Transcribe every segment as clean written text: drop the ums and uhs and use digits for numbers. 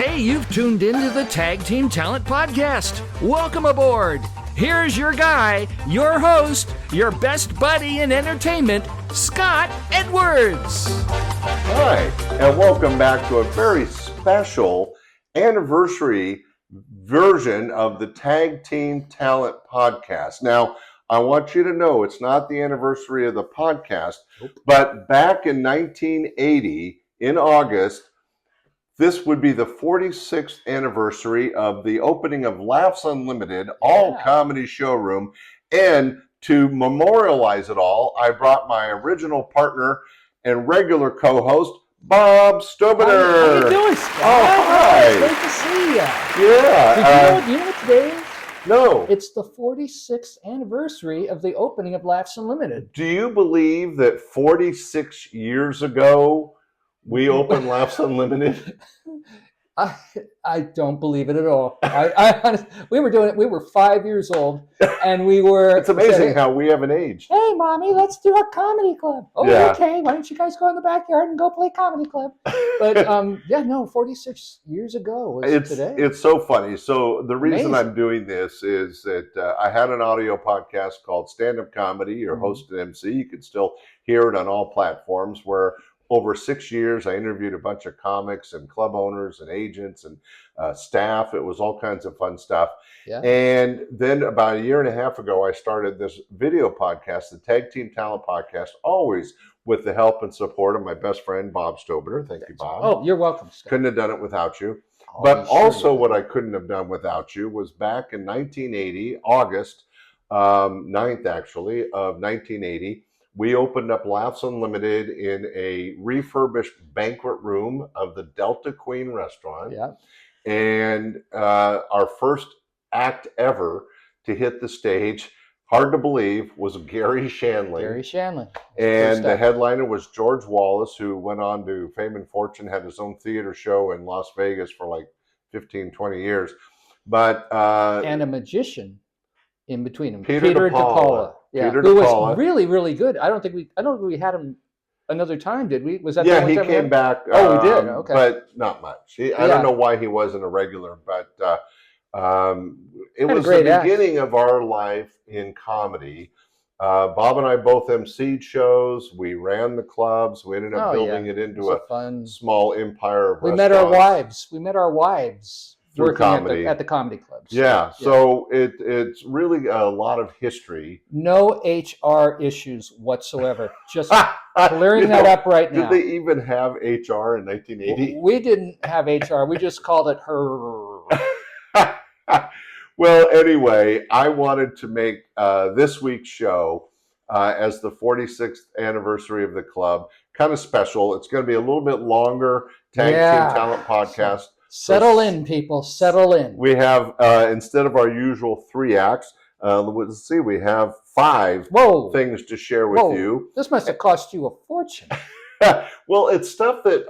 Hey, you've tuned into the Tag Team Talent Podcast. Welcome aboard. Here's your guy, your host, your best buddy in entertainment, Scott Edwards. Hi, and welcome back to a very special anniversary version of the Tag Team Talent Podcast. Now, I want you to know it's not the anniversary of the podcast, but back in 1980, in August, this would be the 46th anniversary of the opening of Laughs Unlimited, all-comedy showroom. And to memorialize it all, I brought my original partner and regular co-host, Bob Stobiner. How you doing, Scott? Oh, hi. Great to see you. Yeah. Did you know what today is? No. It's the 46th anniversary of the opening of Laughs Unlimited. Do you believe that 46 years ago, we opened Laughs Unlimited? I don't believe it at all. I honestly, we were doing it. We were 5 years old, and we were. It's amazing how we haven't aged. Hey, mommy, let's do a comedy club. Oh, Yeah. okay. Why don't you guys go in the backyard and go play comedy club? But 46 years ago was today. It's so funny. So the reason Amazing. I'm doing this is that I had an audio podcast called Stand Up Comedy, or Host and MC. You can still hear it on all platforms, where over 6 years, I interviewed a bunch of comics and club owners and agents and staff. It was all kinds of fun stuff. Yeah. And then about a year and a half ago, I started this video podcast, the Tag Team Talent Podcast, always with the help and support of my best friend, Bob Stobiner. Thank you, Bob. Oh, you're welcome, Scott. Couldn't have done it without you. Oh, But sure also you what I couldn't have done without you was back in 1980, August 9th, actually, of 1980, we opened up Laughs Unlimited in a refurbished banquet room of the Delta Queen restaurant. Yeah. And our first act ever to hit the stage, hard to believe, was Gary Shandling. Gary Shandling. And the headliner was George Wallace, who went on to fame and fortune, had his own theater show in Las Vegas for like 15, 20 years. But and a magician in between them. Peter DePaula. Yeah, Peter who DePaula. was really, really good. I don't think we had him another time, did we? Was that yeah, the he only time we came had? back. Oh, we did. Okay. But not much. I don't know why he wasn't a regular, but it was the beginning of our life in comedy. Bob and I both emceed shows. We ran the clubs. We ended up building it into a fun, small empire of restaurants. We met our wives through working comedy at the comedy clubs. Yeah, so it's really a lot of history. No HR issues whatsoever. Just clearing that up right now. Did they even have HR in 1980? We didn't have HR. We just called it her. Well, anyway, I wanted to make this week's show as the 46th anniversary of the club kind of special. It's going to be a little bit longer Tag Team Talent Podcast. Settle in, people. Settle in. We have, instead of our usual 3 acts, let's see, we have 5 things to share with you. This must have cost you a fortune. Well, it's stuff that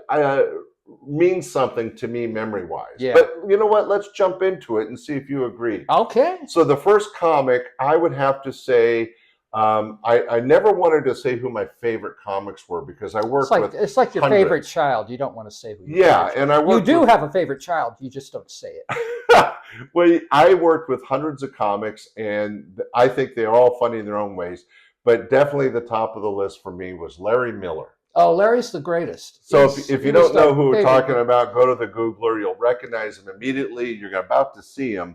means something to me memory-wise. Yeah. But you know what? Let's jump into it and see if you agree. Okay. So the first comic, I would have to say, I never wanted to say who my favorite comics were because I worked with it's like your hundreds. favorite child. You don't want to say who your favorite and I worked You do have a favorite child. You just don't say it. Well, I worked with hundreds of comics, and I think they're all funny in their own ways. But definitely the top of the list for me was Larry Miller. Oh, Larry's the greatest. So if you don't know who we're talking about, go to the Googler. You'll recognize him immediately. You're about to see him.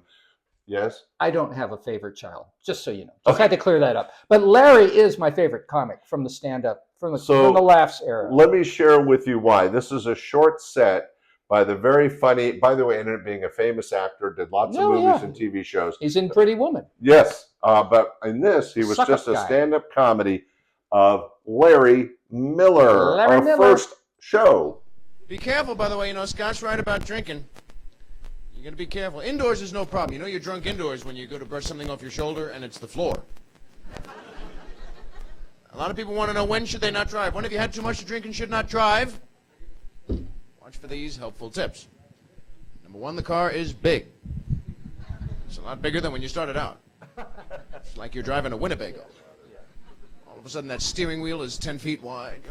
Yes? I don't have a favorite child, just so you know. Just had to clear that up. But Larry is my favorite comic from the stand-up, from the Laughs era. Let me share with you why. This is a short set by the very funny, by the way, ended up being a famous actor, did lots of movies and TV shows. He's in Pretty Woman. Yes, but in this, he was just a stand-up comedy of Larry Miller, our first show. Be careful, by the way, Scott's right about drinking. You got to be careful. Indoors is no problem. You're drunk indoors when you go to brush something off your shoulder and it's the floor. A lot of people want to know, when should they not drive? When have you had too much to drink and should not drive? Watch for these helpful tips. Number 1, the car is big. It's a lot bigger than when you started out. It's like you're driving a Winnebago. All of a sudden that steering wheel is 10 feet wide.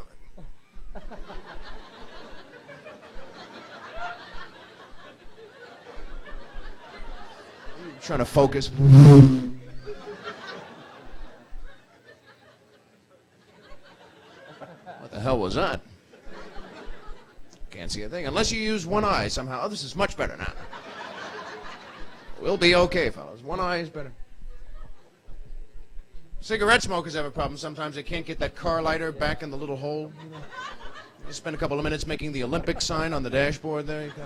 trying to focus. What the hell was that? Can't see a thing unless you use one eye somehow. Oh, this is much better now. We'll be okay, fellas. One eye is better. Cigarette smokers have a problem. Sometimes they can't get that car lighter back in the little hole. You know? You spend a couple of minutes making the Olympic sign on the dashboard there. You can...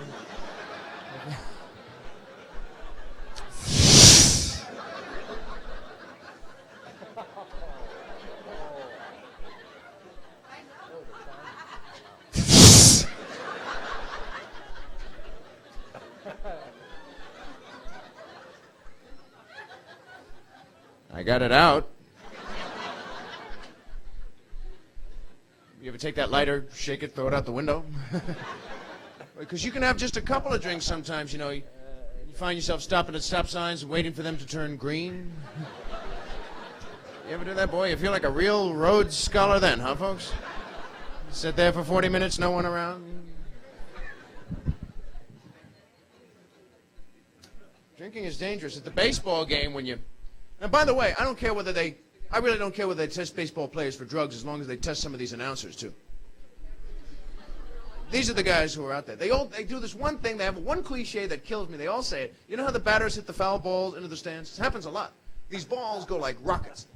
I got it out. You ever take that lighter, shake it, throw it out the window? Because you can have just a couple of drinks sometimes, you know. You find yourself stopping at stop signs and waiting for them to turn green. You ever do that, boy? You feel like a real Rhodes Scholar then, huh, folks? Sit there for 40 minutes, no one around. Drinking is dangerous. At the baseball game when you... And by the way, I really don't care whether they test baseball players for drugs as long as they test some of these announcers too. These are the guys who are out there. They do this one thing. They have one cliche that kills me. They all say it. You know how the batters hit the foul balls into the stands? It happens a lot. These balls go like rockets.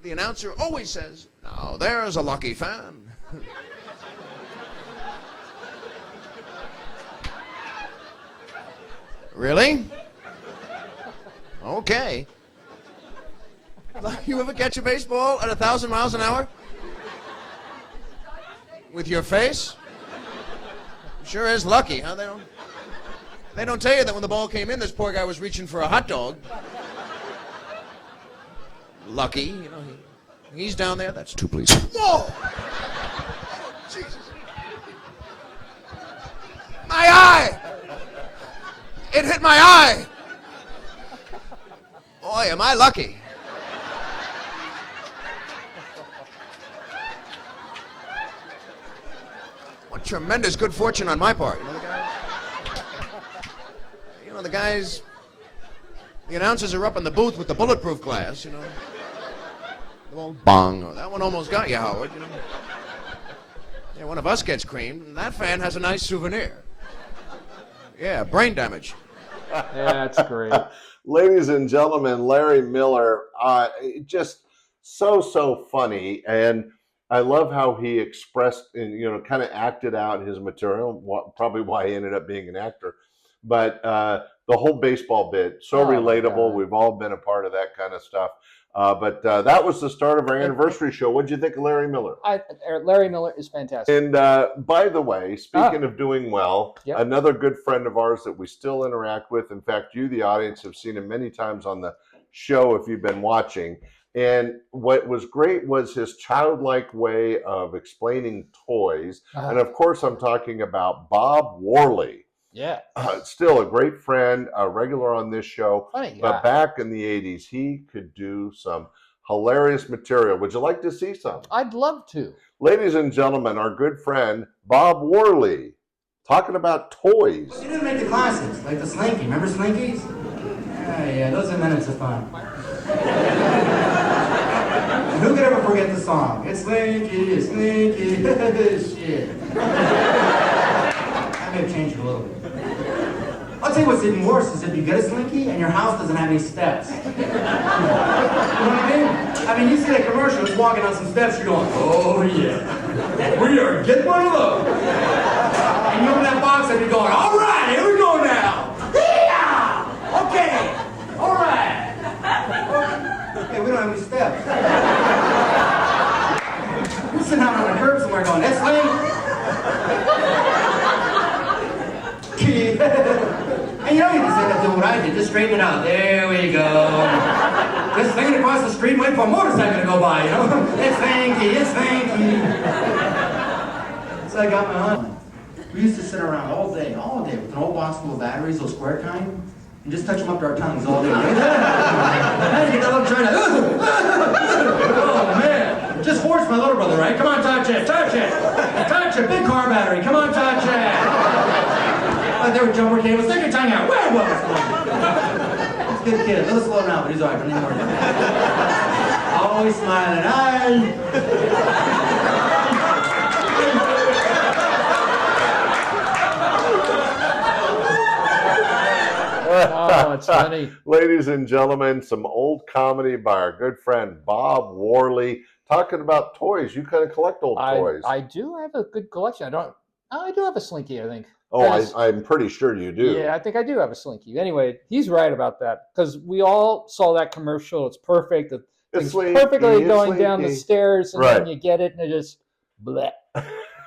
The announcer always says, "Now there's a lucky fan." Really? Okay. You ever catch a baseball at 1,000 miles an hour? With your face? Sure is lucky, huh? They don't tell you that when the ball came in, this poor guy was reaching for a hot dog. Lucky, you know. He's down there. That's two, please. Whoa! Jesus. My eye! It hit my eye! Boy, am I lucky. What tremendous good fortune on my part. The guys, the announcers are up in the booth with the bulletproof glass, you know. The old bong. Oh, that one almost got you, Howard, you know. Yeah, one of us gets creamed, and that fan has a nice souvenir. Yeah, brain damage. Yeah, that's great. Ladies and gentlemen, Larry Miller, just so funny, and I love how he expressed and, you know, kind of acted out his material, probably why he ended up being an actor. But the whole baseball bit, so relatable. We've all been a part of that kind of stuff. But that was the start of our anniversary show. What did you think of Larry Miller? Larry Miller is fantastic. And by the way, speaking of doing well, another good friend of ours that we still interact with. In fact, you, the audience, have seen him many times on the show if you've been watching. And what was great was his childlike way of explaining toys. And of course, I'm talking about Bob Worley. Yeah. Still a great friend, a regular on this show. Funny, but back in the 80s, he could do some hilarious material. Would you like to see some? I'd love to. Ladies and gentlemen, our good friend, Bob Worley, talking about toys. You didn't make the classics, like the Slinky. Remember Slinkies? Yeah, those are minutes of fun. Who could ever forget the song? It's Slinky, Slinky, shit. I may have changed it a little bit. I'll tell you what's even worse is if you get a Slinky and your house doesn't have any steps. You know what I mean? I mean, you see that commercial, it's walking on some steps, you're going, oh yeah, we are getting one of those. And you open that box and you're going, all right, here we go now. Yeah! Okay, all right. Okay, we don't have any steps. We're sitting out on the curb somewhere going, that's Slinky. And you don't even say that, do what I did. Just straighten it out. There we go. Just swinging across the street, waiting for a motorcycle to go by, you know? It's Slinky, it's Slinky. So I got my aunt. We used to sit around all day with an old box full of batteries, those square kind, and just touch them up to our tongues all day. And you get that little China. Oh, man. Just force my little brother, right? Come on, touch it, touch it. Touch it, big car battery. Come on, touch it. Out there with jumper cables. Stick your tongue out. Where was He's a good kid. A little slow now, but he's all right. Don't even worry about it. Always smiling. Oh, it's funny. Ladies and gentlemen, some old comedy by our good friend Bob Worley, talking about toys. You kind of collect old toys. I do have a good collection. I do have a Slinky, I think. Oh, I'm pretty sure you do. Yeah, I think I do have a Slinky. Anyway, he's right about that because we all saw that commercial. It's perfect. It's perfectly going down the stairs, and then you get it, and it just bleh.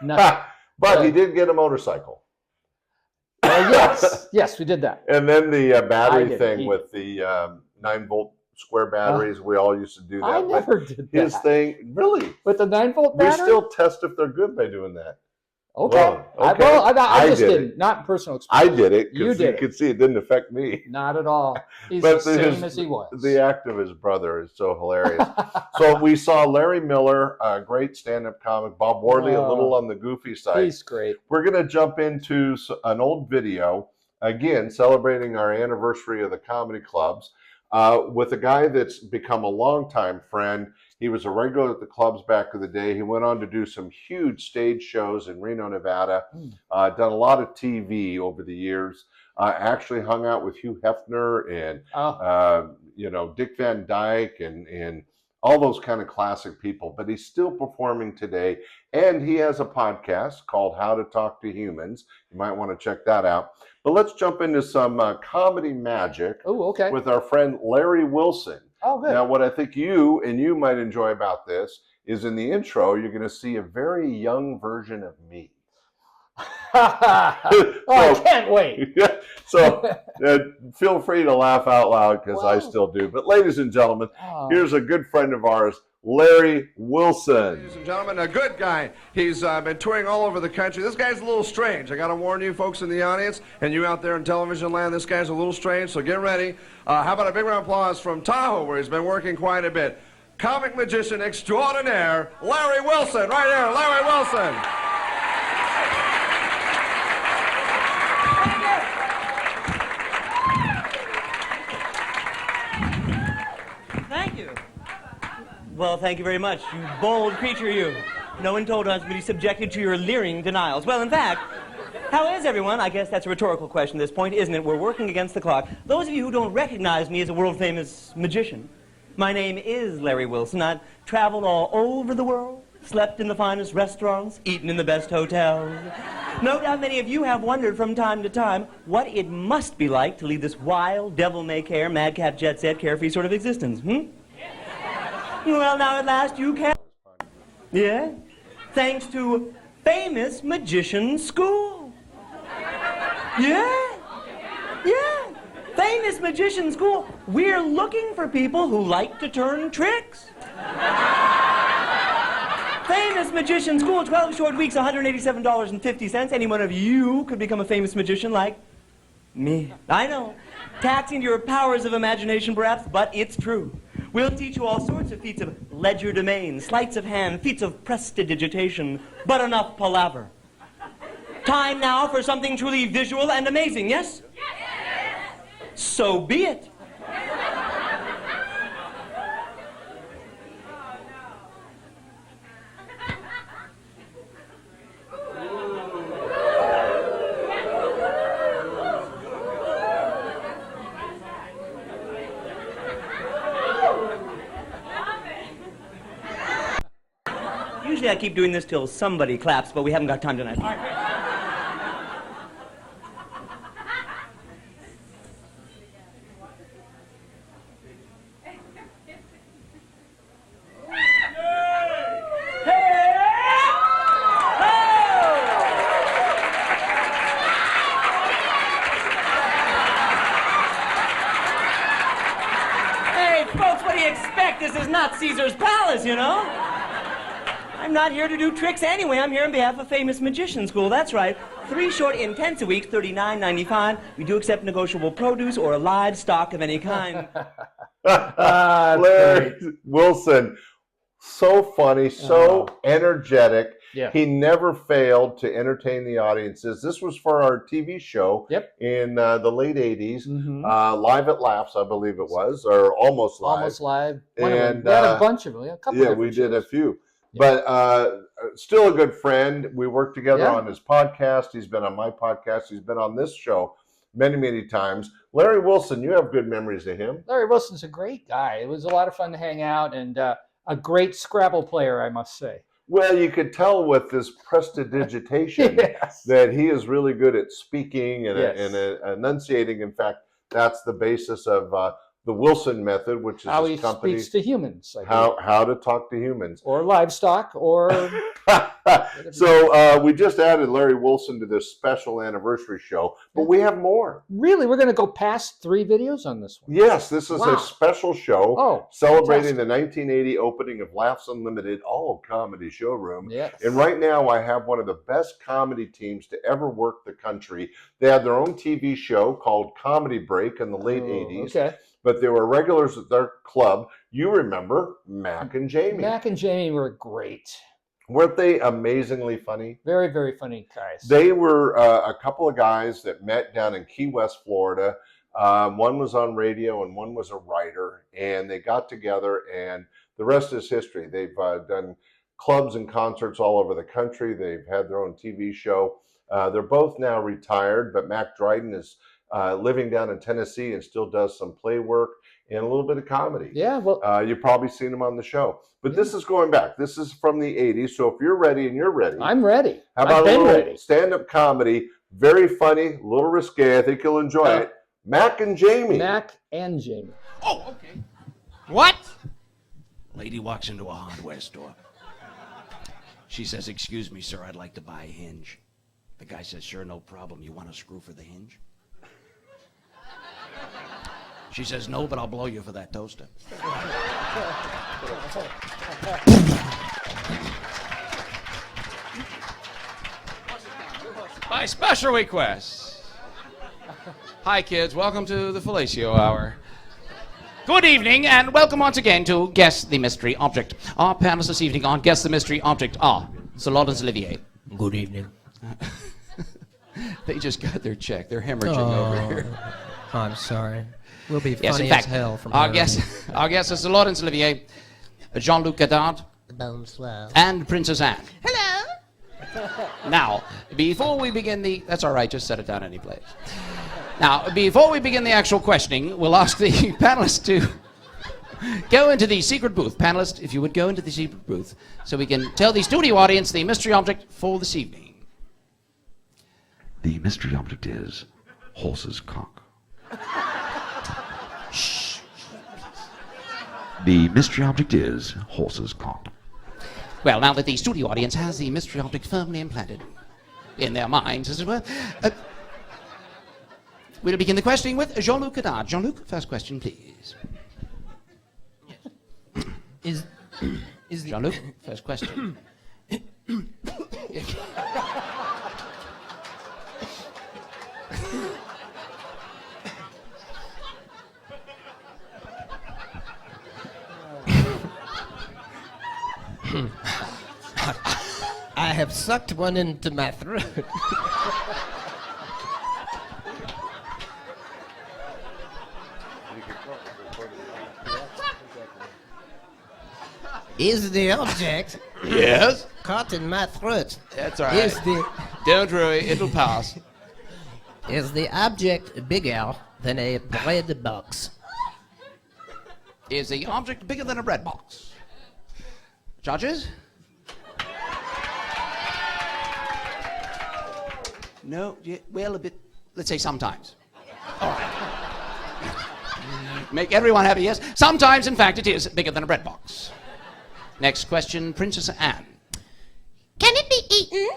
Nothing. But he did get a motorcycle. Yes, we did that. And then the battery thing with the 9-volt square batteries, we all used to do that. I never did that. His thing, really? With the 9-volt battery? We still test if they're good by doing that. Okay. I just didn't. Not personal experience. I did it You because did you could see it didn't affect me. Not at all. He's the same as he was. The act of his brother is so hilarious. So we saw Larry Miller, a great stand-up comic, Bob Worley, a little on the goofy side. He's great. We're going to jump into an old video, again, celebrating our anniversary of the comedy clubs, with a guy that's become a longtime friend. He was a regular at the clubs back in the day. He went on to do some huge stage shows in Reno, Nevada, done a lot of TV over the years, actually hung out with Hugh Hefner and, Dick Van Dyke and all those kind of classic people. But he's still performing today. And he has a podcast called How to Talk to Humans. You might want to check that out. But let's jump into some comedy magic with our friend Larry Wilson. Oh, good. Now, what I think you might enjoy about this is in the intro, you're going to see a very young version of me. I can't wait. So feel free to laugh out loud because I still do. But ladies and gentlemen, here's a good friend of ours, Larry Wilson. Ladies and gentlemen, a good guy. He's been touring all over the country. This guy's a little strange. I got to warn you folks in the audience and you out there in television land, this guy's a little strange, so get ready. How about a big round of applause from Tahoe, where he's been working quite a bit. Comic magician extraordinaire, Larry Wilson. Right there, Larry Wilson. Thank you. Well, thank you very much, you bold creature, you. No one told us to be subjected to your leering denials. Well, in fact, how is everyone? I guess that's a rhetorical question at this point, isn't it? We're working against the clock. Those of you who don't recognize me as a world-famous magician, my name is Larry Wilson. I've traveled all over the world, slept in the finest restaurants, eaten in the best hotels. No doubt many of you have wondered from time to time what it must be like to lead this wild, devil-may-care, madcap, jet-set, carefree sort of existence, Well, now at last you can. Yeah? Thanks to Famous Magician School. Yeah? Famous Magician School. We're looking for people who like to turn tricks. Famous Magician School, 12 short weeks, $187.50. Any one of you could become a famous magician like me. I know. Taxing your powers of imagination, perhaps, but it's true. We'll teach you all sorts of feats of legerdemain, sleights of hand, feats of prestidigitation, but enough palaver. Time now for something truly visual and amazing, yes? Yes! So be it. Usually I keep doing this till somebody claps, but we haven't got time tonight. All right. Hey, folks, what do you expect? This is not Caesar's Palace, you know? I'm not here to do tricks anyway. I'm here on behalf of Famous Magician School. That's right. 3 short intensive weeks, $39.95. We do accept negotiable produce or livestock of any kind. Larry Wilson, so funny, so energetic. Yeah. He never failed to entertain the audiences. This was for our TV show in the late 80s, Live at Laughs, I believe it was, or Almost Live. Almost Live. And we had a bunch of them. A couple yeah, we did a few. Yeah. But still a good friend. We worked together on his podcast. He's been on my podcast. He's been on this show many, many times. Larry Wilson, you have good memories of him. Larry Wilson's a great guy. It was a lot of fun to hang out, and a great Scrabble player, I must say. Well, you could tell with his prestidigitation that he is really good at speaking and enunciating. In fact, that's the basis of the Wilson method, which is how his company. Speaks to humans. How to talk to humans. Or livestock, or... So we just added Larry Wilson to this special anniversary show, but we have more. Really? We're going to go past 3 videos on this one? Yes, this is a special show celebrating fantastic. the 1980 opening of Laughs Unlimited all-comedy showroom. Yes. And right now I have one of the best comedy teams to ever work the country. They had their own TV show called Comedy Break in the late 80s. Okay. But they were regulars at their club. You remember Mack and Jamie. Mack and Jamie were great. Weren't they amazingly funny? Very, very funny guys. They were a couple of guys that met down in Key West, Florida. One was on radio and one was a writer. And they got together, and the rest is history. They've done clubs and concerts all over the country. They've had their own TV show. They're both now retired, but Mack Dryden is living down in Tennessee and still does some play work and a little bit of comedy. Yeah, well, you've probably seen him on the show. But this is going back. This is from the 80s. So if you're ready and you're ready. I'm ready. How about I've a been little ready. stand-up comedy? Very funny, a little risque. I think you'll enjoy it. Mack and Jamie. Mack and Jamie. Oh, okay. What? Lady walks into a hardware store. She says, "Excuse me, sir, I'd like to buy a hinge." The guy says, "Sure, no problem. You want a screw for the hinge?" She says, "No, but I'll blow you for that toaster." By special request. Hi, kids. Welcome to the Fellatio Hour. Good evening, and welcome once again to Guess the Mystery Object. Our panelists this evening on Guess the Mystery Object are Sir Lawrence Olivier. Good evening. They just got their check. They're hemorrhaging over here. I'm sorry. We'll be Yes, funny in fact, as hell from our here on. guest is Sir Lawrence Olivier, Jean-Luc Godard, Bonsoir. and Princess Anne. Hello. Now, before we begin the... That's all right, just set it down any place. Now, before we begin the actual questioning, we'll ask the panelists to go into the secret booth. Panelists, if you would go into the secret booth so we can tell the studio audience the mystery object for this evening. The mystery object is horse's cock. Shh. The mystery object is horse's cock. Well, now that the studio audience has the mystery object firmly implanted in their minds, as it were, we'll begin the questioning with Jean-Luc Godard. Jean-Luc, first question, please. Is Jean-Luc, first question. I have sucked one into my throat. Is the object Yes? caught in my throat? That's all right. Don't worry, it'll pass. Is the object bigger than a bread box? Is the object bigger than a bread box? Judges? No, well, a bit, let's say sometimes. All right. Make everyone happy, yes? Sometimes, in fact, it is bigger than a bread box. Next question, Princess Anne. Can it be eaten?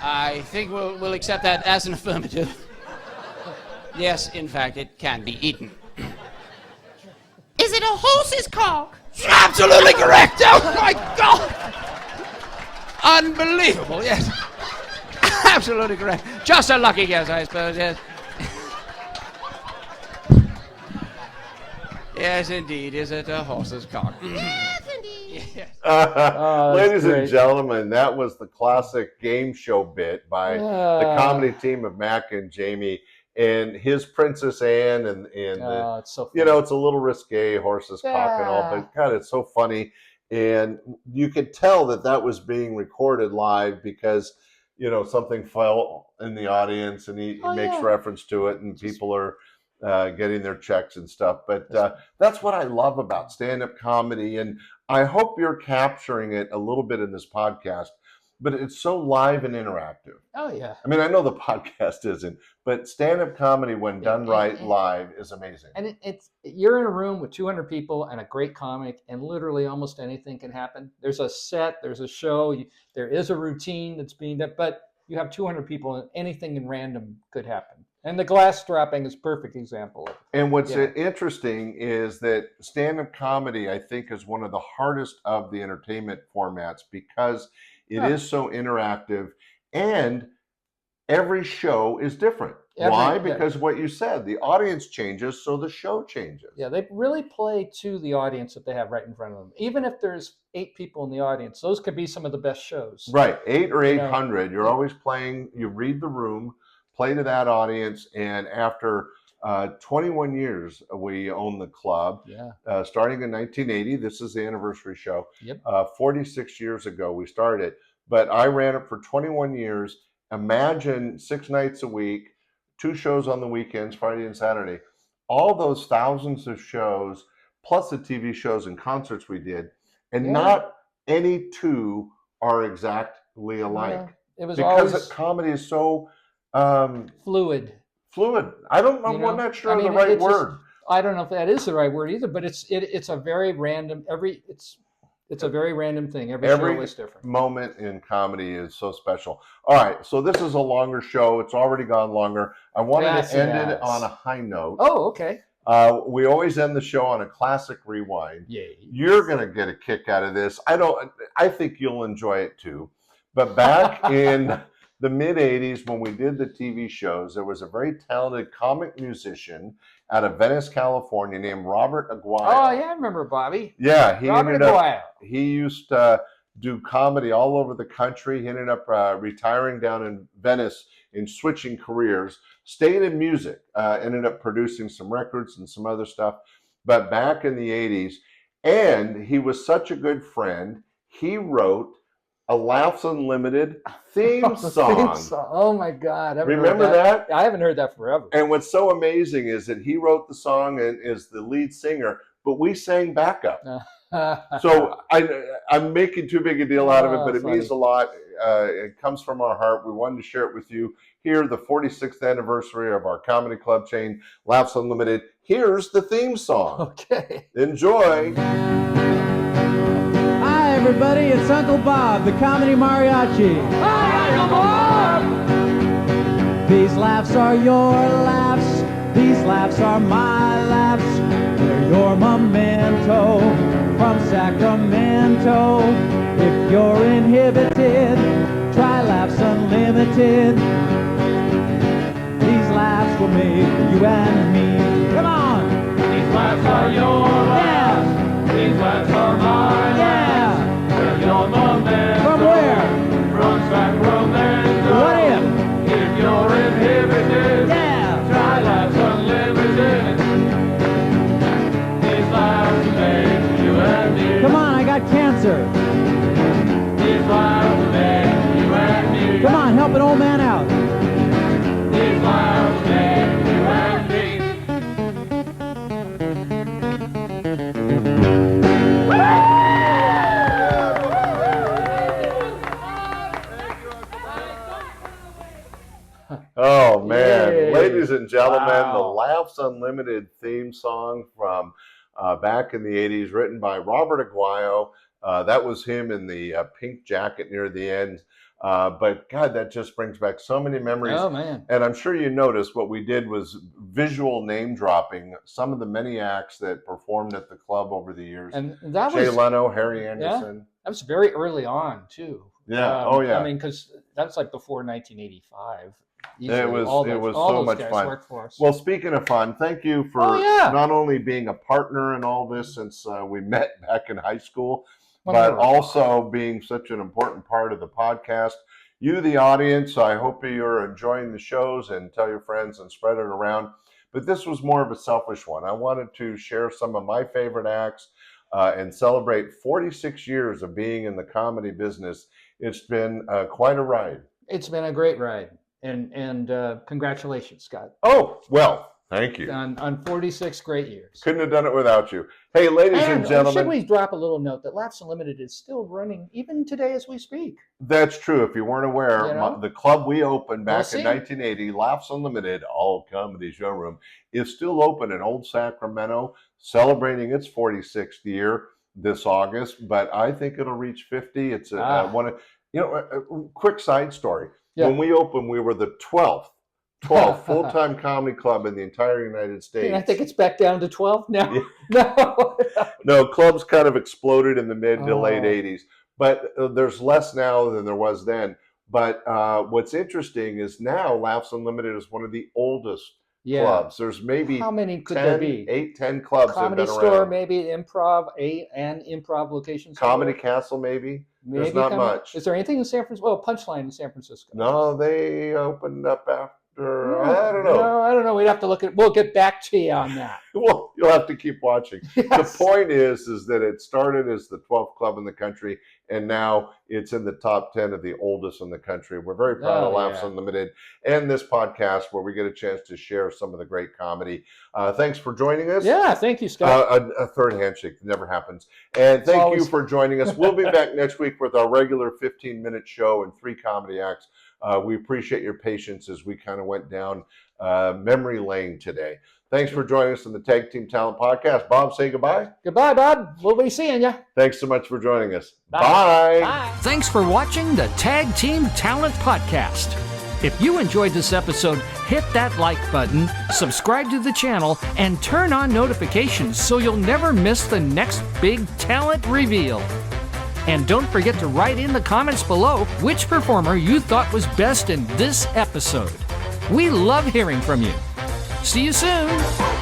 I think we'll accept that as an affirmative. Yes, in fact, it can be eaten. Is it a horse's cock? Absolutely correct! Oh my God! Unbelievable, yes. Absolutely correct. Just a lucky guess, I suppose, yes. Yes, indeed. Is it a horse's cock? Yes, indeed. Yes. Ladies and gentlemen, that was the classic game show bit by the comedy team of Mack and Jamie and his Princess Anne and it's so funny. you know, it's a little risque, horse's cock and all, but God, it's so funny. And you could tell that that was being recorded live because, you know, something fell in the audience and he makes reference to it and people are getting their checks and stuff. But that's what I love about stand-up comedy. And I hope you're capturing it a little bit in this podcast, but it's so live and interactive. Oh, yeah. I mean, I know the podcast isn't, but stand-up comedy, when done right live, is amazing. And you're in a room with 200 people and a great comic, and literally almost anything can happen. There's a set, there's a show, there is a routine that's being done, but you have 200 people and anything in random could happen. And the glass dropping is a perfect example of it. And what's interesting is that stand-up comedy, I think, is one of the hardest of the entertainment formats because it is so interactive and every show is different. Why? Because what you said, the audience changes, so the show changes. Yeah, they really play to the audience that they have right in front of them. Even if there's 8 people in the audience, those could be some of the best shows. Right, 8 or 800. You're always playing, you read the room, play to that audience, and after 21 years, we own the club. Yeah. Starting in 1980, this is the anniversary show. Yep. 46 years ago, we started, but I ran it for 21 years. Imagine 6 nights a week, 2 shows on the weekends, Friday and Saturday. All those thousands of shows, plus the TV shows and concerts we did, and not any 2 are exactly alike. Yeah. It was because always comedy is so fluid. I don't know. I'm not sure the right word. I don't know if that is the right word either, but it's a very random. It's a very random thing. Every show is different. Moment in comedy is so special. All right, so this is a longer show. It's already gone longer. I wanted to end it on a high note. Oh, okay. We always end the show on a classic rewind. Yay. You're going to get a kick out of this. I think you'll enjoy it too. But back in the mid-'80s, when we did the TV shows, there was a very talented comic musician out of Venice, California, named Robert Aguayo. Oh, yeah, I remember Bobby. Yeah, he used to do comedy all over the country. He ended up retiring down in Venice and switching careers. Stayed in music, ended up producing some records and some other stuff. But back in the 80s, and he was such a good friend, he wrote a Laughs Unlimited theme song. Oh my God. Remember that? I haven't heard that forever. And what's so amazing is that he wrote the song and is the lead singer, but we sang backup. So I'm making too big a deal out of it, but it means a lot. It comes from our heart. We wanted to share it with you here, the 46th anniversary of our comedy club chain, Laughs Unlimited. Here's the theme song. Okay. Enjoy. Hi, everybody. It's Uncle Bob, the comedy mariachi. Hi, Uncle Bob! These laughs are your laughs. These laughs are my laughs. They're your memento from Sacramento. If you're inhibited, try Laughs Unlimited. These laughs will make you and me. Come on! These laughs are your laughs. These laughs are mine. Yeah! They're your memento. From where? From Sacramento. What if? If you're inhibited, try Laughs Unlimited. These laughs make you and me. Come on, I got cancer. These laughs make you and me. Come on, help an old man out. These laughs make you and me. Oh, man. Yay. Ladies and gentlemen, Wow. the Laughs Unlimited theme song from back in the 80s, written by Robert Aguayo. That was him in the pink jacket near the end. But God, that just brings back so many memories. Oh man! And I'm sure you noticed what we did was visual name dropping some of the many acts that performed at the club over the years. And that Jay was Leno, Harry Anderson. Yeah, that was very early on too. Yeah. Oh yeah. I mean, because that's like before 1985. It was all so those much guys fun. worked for us. Well, speaking of fun, thank you for not only being a partner in all this since we met back in high school, but also being such an important part of the podcast. You, the audience, I hope you're enjoying the shows and tell your friends and spread it around. But this was more of a selfish one. I wanted to share some of my favorite acts and celebrate 46 years of being in the comedy business. It's been quite a ride. It's been a great ride. And congratulations, Scott. Oh, well, thank you. On 46 great years. Couldn't have done it without you. Hey, ladies and gentlemen. Should we drop a little note that Laughs Unlimited is still running even today as we speak? That's true. If you weren't aware, the club we opened back in 1980, Laughs Unlimited, all comedy showroom, is still open in Old Sacramento, celebrating its 46th year this August. But I think it'll reach 50. It's a quick side story. Yeah. When we opened, we were the 12th full-time comedy club in the entire United States. And I think it's back down to 12 now. Yeah. No, clubs kind of exploded in the mid to late 80s. But there's less now than there was then. But what's interesting is now Laughs Unlimited is one of the oldest clubs. There's maybe how many could there be? 8, 10 clubs. Comedy that have been Store, around. maybe Improv, and Improv locations. Comedy Castle, maybe. There's not much. Is there anything in San Francisco? Well, Punchline in San Francisco. No, they opened up after. I don't know. No, I don't know. We'd have to look at. We'll get back to you on that. Well, you'll have to keep watching. Yes. The point is that it started as the 12th club in the country, and now it's in the top 10 of the oldest in the country. We're very proud of Laughs Unlimited and this podcast where we get a chance to share some of the great comedy. Thanks for joining us. Yeah, thank you, Scott. A third handshake never happens. And thank you for joining us. We'll be back next week with our regular 15-minute show and 3 comedy acts. We appreciate your patience as we kind of went down memory lane today. Thanks for joining us on the Tag Team Talent Podcast. Bob, say goodbye. Goodbye, Bob. We'll be seeing you. Thanks so much for joining us. Bye. Bye. Thanks for watching the Tag Team Talent Podcast. If you enjoyed this episode, hit that like button, subscribe to the channel, and turn on notifications so you'll never miss the next big talent reveal. And don't forget to write in the comments below which performer you thought was best in this episode. We love hearing from you. See you soon.